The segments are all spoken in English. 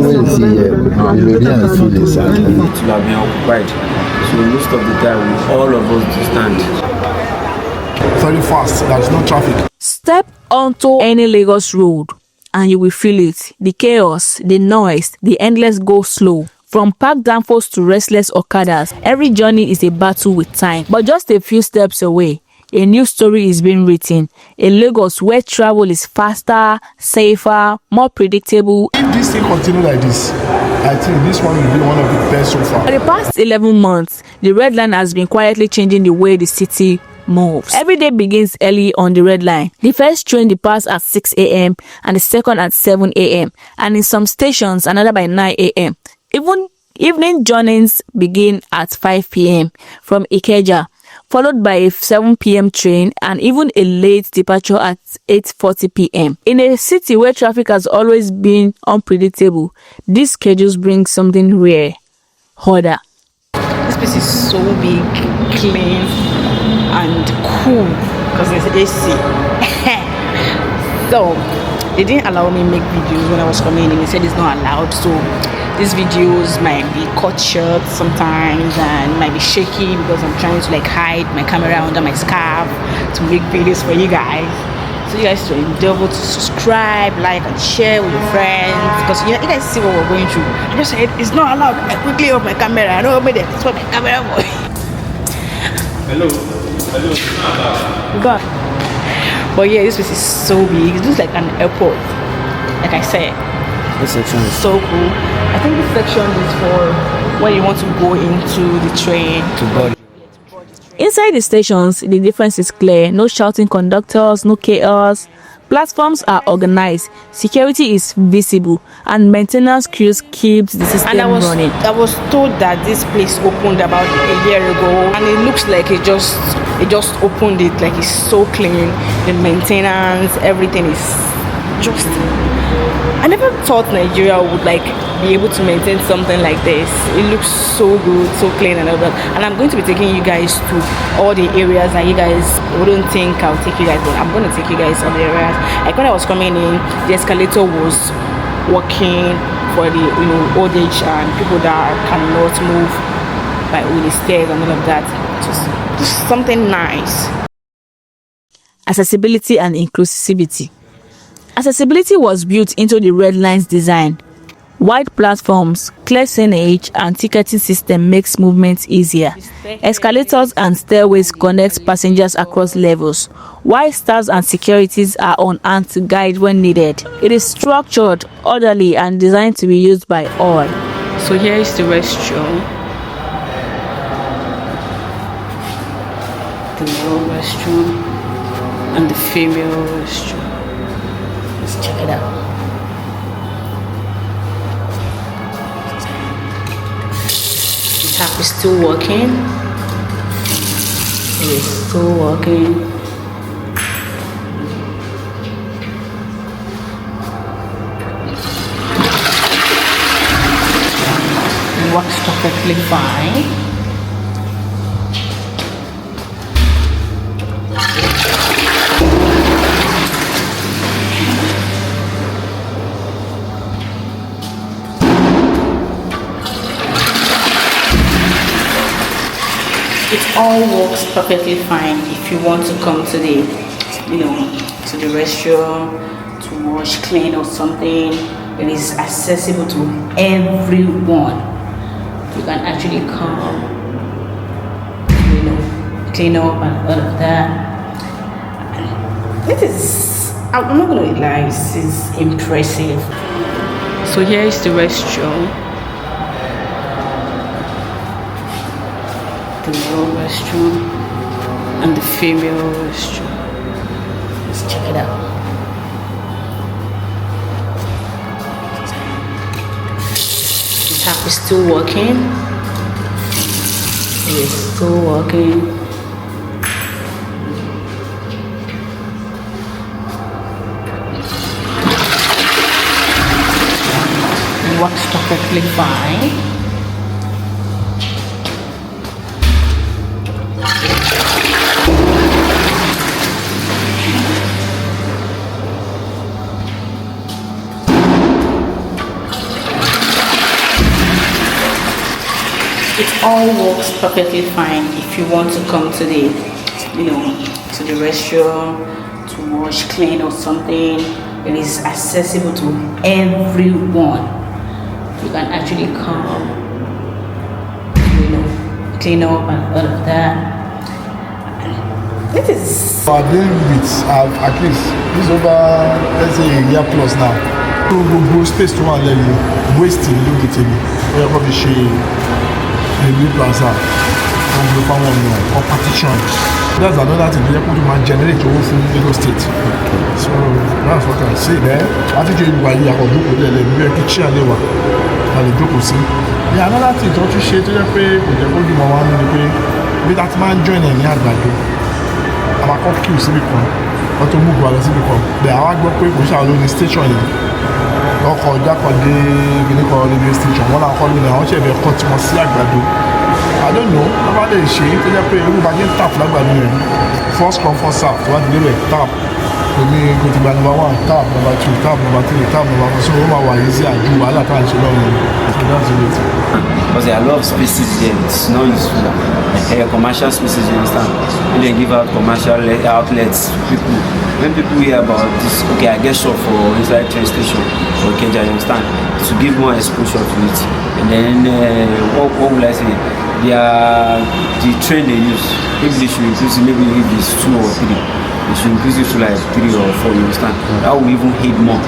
Where is he here? You'll be on food inside. It will have been occupied. So most of the time, all of us to stand. Very fast, there's no traffic. Step onto any Lagos road and you will feel it. The chaos, the noise, the endless go slow. From packed danfos to restless okadas, every journey is a battle with time. But just a few steps away, a new story is being written. A Lagos where travel is faster, safer, more predictable. If this thing continues like this, I think this one will be one of the best so far. For the past 11 months, the Redline has been quietly changing the way the city moves. Every day begins early on the Redline. The first train departs at 6 a.m. and the second at 7 a.m. and in some stations another by 9 a.m. Even evening journeys begin at 5 p.m. from Ikeja, followed by a 7 p.m. train and even a late departure at 8:40 p.m. In a city where traffic has always been unpredictable, these schedules bring something rare: order. This place is so big, clean, and cool because there's AC. So they didn't allow me make videos when I was coming in. They said it's not allowed. So these videos might be cut short sometimes and might be shaky because I'm trying to like hide my camera under my scarf to make videos for you guys. So you guys to endeavor to subscribe, like, and share with your friends because you guys see what we're going through. I just said it's not allowed. I quickly off my camera. I don't open it. That's what my camera boy. Hello. God. But yeah, this place is so big. It looks like an airport. Like I said, This section is so cool. I think this section is for when you want to go into the train. to body. Inside the stations, the difference is clear. No shouting conductors, no chaos. Platforms are organized, security is visible, and maintenance crews keeps the system running. I was told that this place opened about a year ago, and it looks like it just opened it. Like it's so clean. The maintenance, everything is just. I never thought Nigeria would like be able to maintain something like this. It looks so good, so clean and all that. And I'm going to be taking you guys to all the areas that you guys wouldn't think I'll take you guys, but I'm going to take you guys to all the areas. Like when I was coming in, the escalator was working for the old age and people that cannot move with the stairs and all of that. Just something nice. Accessibility and inclusivity. Accessibility was built into the Redline's design. Wide platforms, clear signage, and ticketing system makes movement easier. Escalators and stairways connect passengers across levels, while stars and securities are on hand to guide when needed. It is structured, orderly, and designed to be used by all. So here is the restroom. The male restroom and the female restroom. Let's check it out. The tap is still working. It is still working. It works perfectly fine. It all works perfectly fine if you want to come to the, to the restroom to wash, clean or something. It is accessible to everyone. You can actually come, clean up and all of that. This is, I'm not gonna lie, this is impressive. So here is the restroom. The male restroom and the female restroom. Let's check it out. The tap is still working. It is still working. It works perfectly fine. it all works perfectly fine if you want to come to the, to the restroom to wash, clean or something. It is accessible to everyone. You can actually come, clean up and all of that. It is. Our daily limits have at least this over, let's say, a year plus now. So go space to one level, wasting look at it. We are probably share a new plaza, or partition. That's another thing. We are going to generate your own Lagos State. So that's what I say there. I think you are going to do the kitchen and the group will see. Yeah, another thing to share to the pay with the body one in the pay. With that man joining me at that. I'm a cop queue civic one. Or to move while civic one. The hour go quick, we shall only station. Ọkọ̀ ọjà pàdé gíníkọ̀ railway station wọ́n náà kọ́ lónìí àwọn ṣẹ̀bẹ̀ ẹ̀kọ́ tí wọ́n sí àgbàdo. I don't know wọ́n bá lè ṣe tó jẹ́ pé irú bàjẹ́ tap lágbàdo yẹn first come first serve tó bá ti débẹ̀ tap èmi kò ti gba number 1 tap number 2 tap number 3 tap number 4 so wọ́n máa wà yìí sí àjù wàhálà tá à ń ṣe lọ́wọ́ so that's it. Because there are a lot of spaces there, it's not useful. Commercial spaces, you understand? When they give out commercial outlets, when people hear about this, okay, I get shop for inside train station for Keja, you understand? To give more exposure to it. And then, what will I say? The train they use, if they should increase it, maybe if it's 2 or 3, they should increase it to like 3 or 4, you understand? That will even hit more.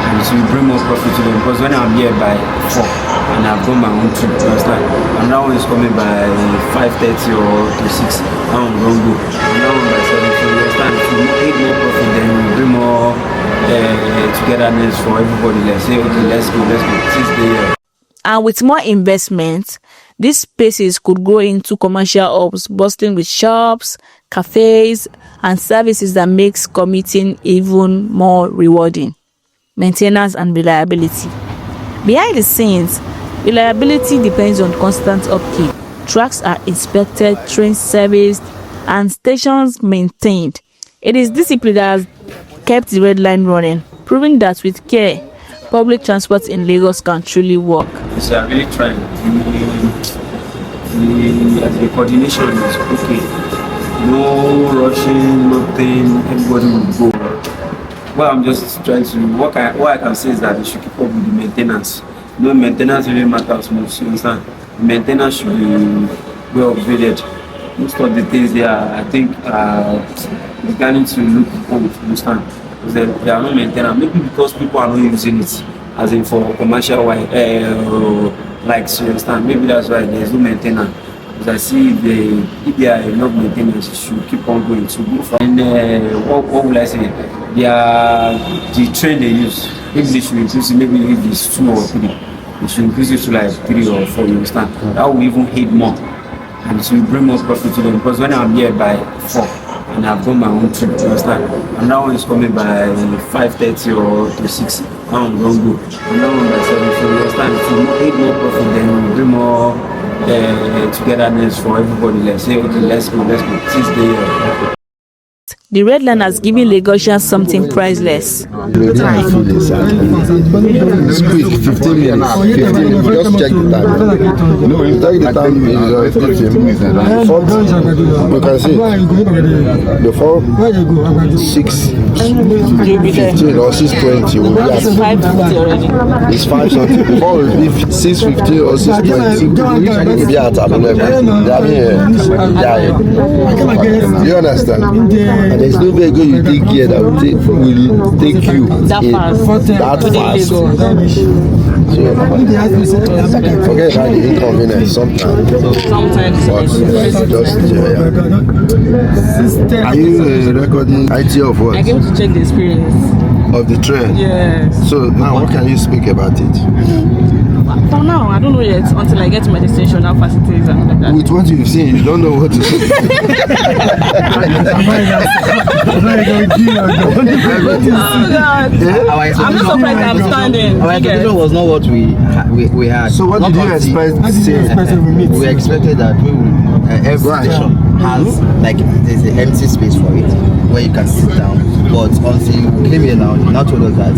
And it will bring more profit to them. Because when I'm here by 4, and I've done my own trip, you understand? And that one is coming by 5:30 or to 6. That one don't go. And that one by 7, so you understand? If you make more profit, then we bring more togetherness for everybody. Let's say, okay, let's go. Since they And with more investment, these spaces could grow into commercial hubs, bustling with shops, cafes, and services that makes commuting even more rewarding. Maintenance and reliability. Behind the scenes, reliability depends on constant upkeep. Tracks are inspected, trains serviced, and stations maintained. It is discipline that has kept the red line running, proving that with care, public transport in Lagos can truly work. So I'm really trying. The coordination is okay. No rushing, nothing. Everybody will go. Well, I'm just trying to. What I can say is that they should keep up with the maintenance. No maintenance really matters most. You understand? The maintenance should be well upgraded. Most of the things they are, I think, beginning to look old. You understand? Because there are no maintenance. Maybe because people are not using it, as in for commercial likes. You understand? Maybe that's why there's no maintenance. Because I see if there are enough maintenance, it should keep on going to go for. And what will I say? The train they use, if they should increase it, maybe if it's 2 or 3, they should increase it to like 3 or 4, you understand? That will even hit more. And it will bring more profit to them. Because when I'm here by 4, and I've done my own trip, you understand? And that one is coming by 5:30 or to 6. That one don't go. And that one by 7, so you understand? It will hit more profit, then we bring more togetherness for everybody. Let's say, okay, let's go. Since they The red line has given Lagosians something priceless. You just check the time. No, you check the time. You can see before 6:15 or 6:20. You will be at 5:50 already. It's 5 something. Before it will be 6:15 or 6:20. You will be at 11. You understand? And there's no vehicle you take here that will take you That fast. So, forget about the inconvenience sometimes. But just are you recording IT of what? I came to check the experience of the train. Yes. So now, what can you speak about it? For now, I don't know yet until I get to my destination how fast it is and like that. With what you've seen, you don't know what to say. I'm just surprised I'm standing. Our expectation was not what we had. So what did you expect? We expected that we will, every station has like there's an empty space for it where you can sit down. But until you came here now, you now told us that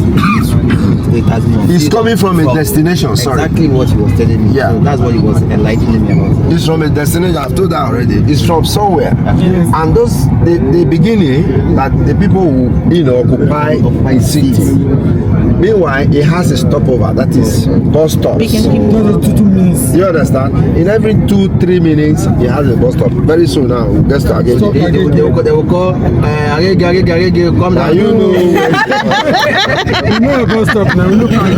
it has been. It's coming from a destination. Sorry. Exactly what he was telling me. Yeah. So that's what he was enlightening me about. It's from a destination. I've told that already. It's from somewhere. Yes. And those the beginning that the people who occupy a city. Meanwhile, it has a stopover. That is bus stops. You understand? In every 2-3 minutes, it has a bus stop. Very soon now, we'll get to again. They will call Agege, come Now down. you know. You know a bus stop now. Look at it.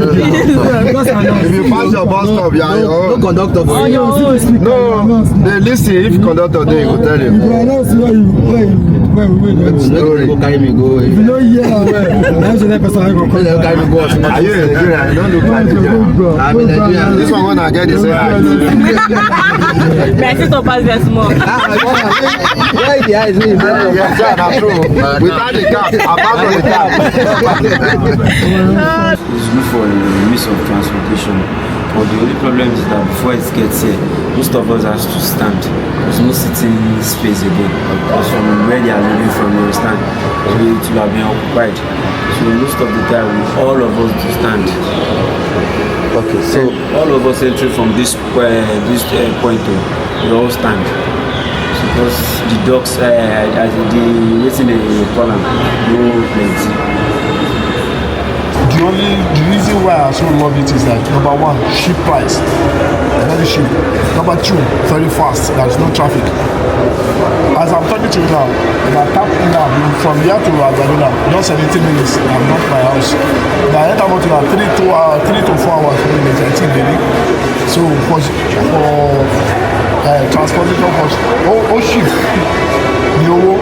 If you pass your bus stop, yeah, No conductor for you. no, they listen. If conductor there, he will tell him. Story. Go carry me go. You know, yeah, They'll carry me go. Are you a Nigerian? You don't look like Nigerian. I'm in Nigeria. This one when I get, they say hi. My sister pass there small. Why the eyes? Yeah, that's true. Without the cap, apart from the cap. It's good for a means of transportation, but the only problem is that before it gets here, most of us has to stand. There's no sitting space again. Because from where they are living from, you understand, so it will have been occupied. So most of the time, all of us to stand. Okay, so All of us entering from this point, we all stand. So because the dogs, as the waiting the column, no plenty. The reason why I so love it is that number one, cheap price, very cheap. Number two, very fast. There's no traffic. As I'm talking to you now, if I tap in now from here to Agadona, just 17 minutes, I'm not my house. If I enter motor now, 3 to 4 hours, I think daily. So for transportation cost, oh cheap.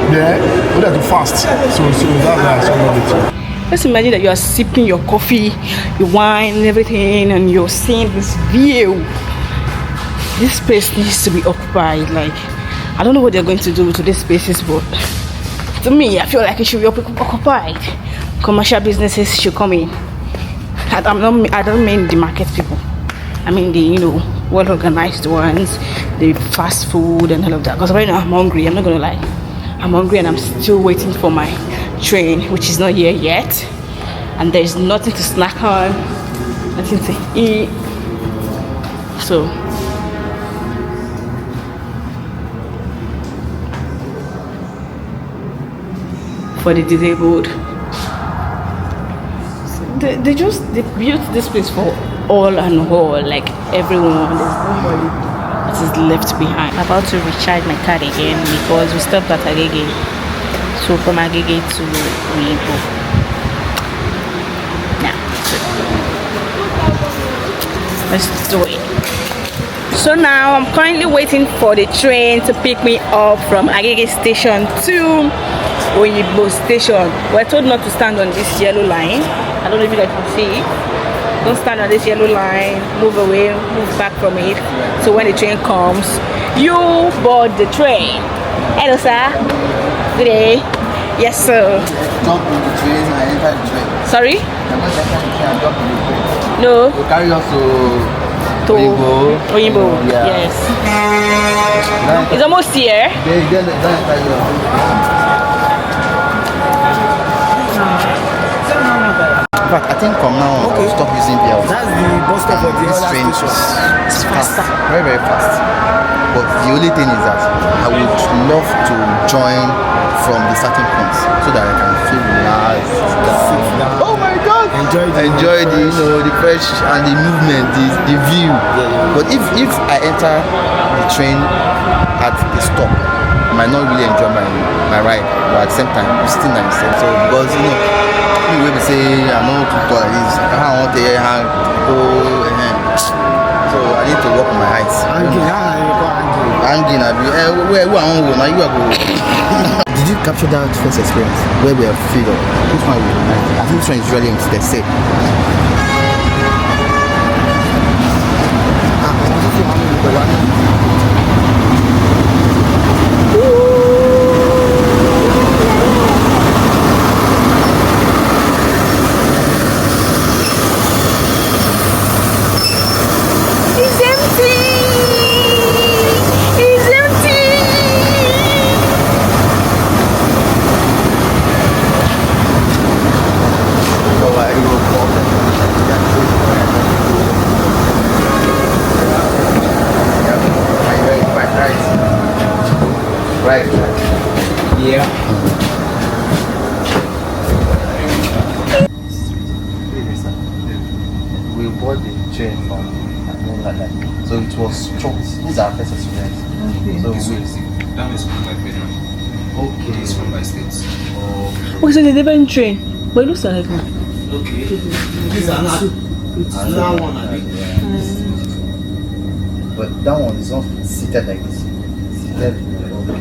They're too fast. So that's why I so love it. Just imagine that you are sipping your coffee, your wine, and everything, and you're seeing this view. This place needs to be occupied. Like, I don't know what they're going to do to these spaces, but to me, I feel like it should be occupied. Commercial businesses should come in. I don't mean the market people. I mean the well-organized ones, the fast food and all of that. Because right now I'm hungry. I'm not gonna lie. I'm hungry and I'm still waiting for my train, which is not here yet, and there's nothing to snack on, nothing to eat. So for the disabled, they built this place for all and all, like everyone. There's nobody that is left behind. I'm about to recharge my card again because we stopped at Agege. So from Agege to Oyinbo. Now, let's do it. So now I'm currently waiting for the train to pick me up from Agege station to Oyinbo station. We're told not to stand on this yellow line. I don't know if you guys can see it. Don't stand on this yellow line. Move away, move back from it. So when the train comes, you board the train. Hello, sir. Good day. Yes, sir. Jump in the train and enter the train. Sorry? I'm not enter the train and jump in the train. No. You carry us to Oyinbo. Yeah. Yes. It's almost here. Then enter you. In fact, I think from now on, I'll stop using bells. That's the bus stop for the This train is fast, very, very fast. But the only thing is that I would love to join from the starting point so that I can feel relaxed. Oh my God! Enjoy the the fresh and the movement, the view. But if I enter the train at the stop, I might not really enjoy my ride. But at the same time, it's still nice. So because we will say I know to talk like this. I want to hang. So I need to work on my heights. Hanging, where I want to now you are going. Did you capture that first experience where we are filled up? Which one would you like? I think this one is really interesting. train from Red Line. So it was short. These are our first experience. Okay. So This we, one is that one is from by federal. okay. This one by states. Okay, so it's a different train, but it looks like one. Okay. This is another one, I think. But that one is not seated like this. Seated.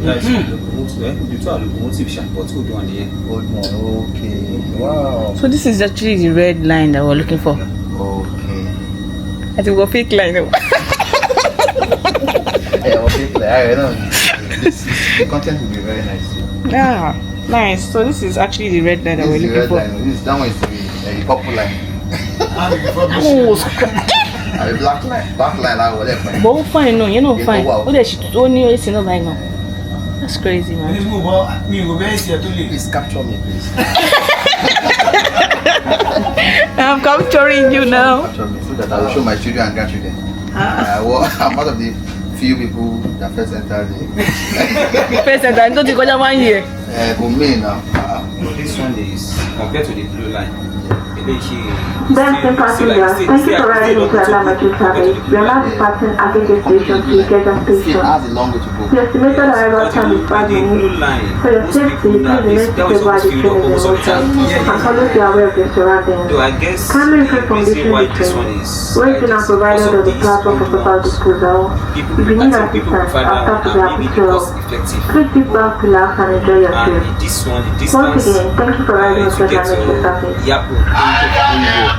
That's the two are locomotive shaft, but hold on here. Old one. Okay. Wow. So this is actually the red line that we're looking for. Okay. I think we're fake line. Yeah, okay. I know. The content will be very nice. Yeah, nice. So this is actually the red line that This we're is the looking red for. line. That one is the purple line. Oh, And the black line. Black line, like whatever. but we'll find no, you know, You fine. know what? What is she only it's not like no. That's crazy, man. Please capture me, please. I'm capturing you now. Capture me so that I will show my children and grandchildren. I'm one of the few people that first entered the First and I don't think I 1 year. me now. This one is compared to the blue line. Attention passengers, thank you for riding into Atlanta service. We are now departing Agege Station to Ikeja It Station. has a long way to go. The estimated arrival time is 5 minutes. For your safety, please remain seated while the train is in motion and always be aware of your surroundings. So I guess Kindly refrain from reason leaving why the this train. one is Waste is not provided on the platform for total disposal. people, If you I need think people assistance, prefer that after one to be and happy maybe to the help. cost effective. Please sit back, relax and enjoy your trip. And this one, the Once distance again, thank you for riding with to get Redline to service. Yapo,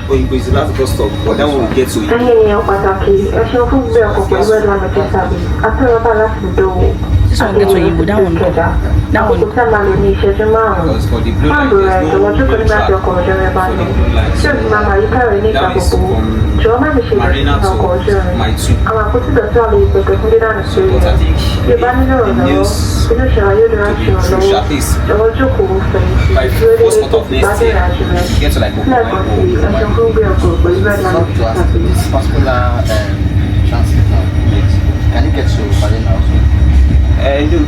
Oyinbo is the last bus stop, but that one will get to ẹ̀yin Oyinbo. èèyàn pàtàkì ẹ ṣeun fún gbé ọkọ̀ pẹ̀lú Redline metric service àtúrọ̀bá láti dòwò. This one gets Oyinbo, that one. That one. àkókò tí a máa lò ní ìṣẹ́jú márùn-ún. Because for the blue line, fáàbù rẹ̀ there's jọ̀wọ́ no jókòó nígbà tí track ọkọ̀ ojú irin bá for lọ. the blue line. tí o sì máa máa yíká rẹ̀ ní ìgbà That is gbogbo. from jọ̀wọ́ má ṣe ṣe Marina ìdọ̀tí ọkọ̀ ojú to irin. my two. àwọn àpótí ìdọ̀tí wà lórí pẹ̀pẹ̀ fún dídánù sí But I rẹ̀. think bí o bá nílò the ìrànlọ́wọ́ news inú ìṣẹ̀wá yóò dára to sí be true, ìrànlọ́wọ́. at least jọ̀wọ́ jókòó fẹ̀yìntì by lórí first ilé quarter of next ìgbádùn year, ìrìnàjò rẹ̀. get to like lẹ́ẹ̀kan sí ẹ ṣeun fún gbé ọkọ̀ pẹ̀lú Redline Not metric to ask service. this particular transit now. Can you get to Marina also?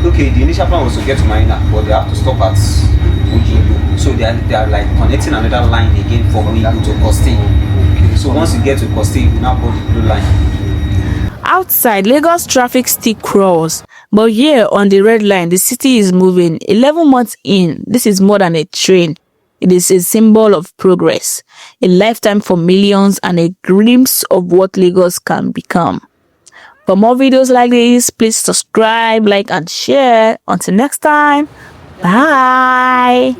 Okay, the initial plan was to get to Marina, but they have to stop at Oyinbo. So they are like connecting another line again from Oyinbo to Kosti. So once you get to Kosti, you now go the blue line. Outside, Lagos traffic still crawls, but here on the red line, the city is moving. 11 months in, this is more than a train. It is a symbol of progress, a lifetime for millions, and a glimpse of what Lagos can become. For more videos like this, please subscribe, like, and share. Until next time, bye.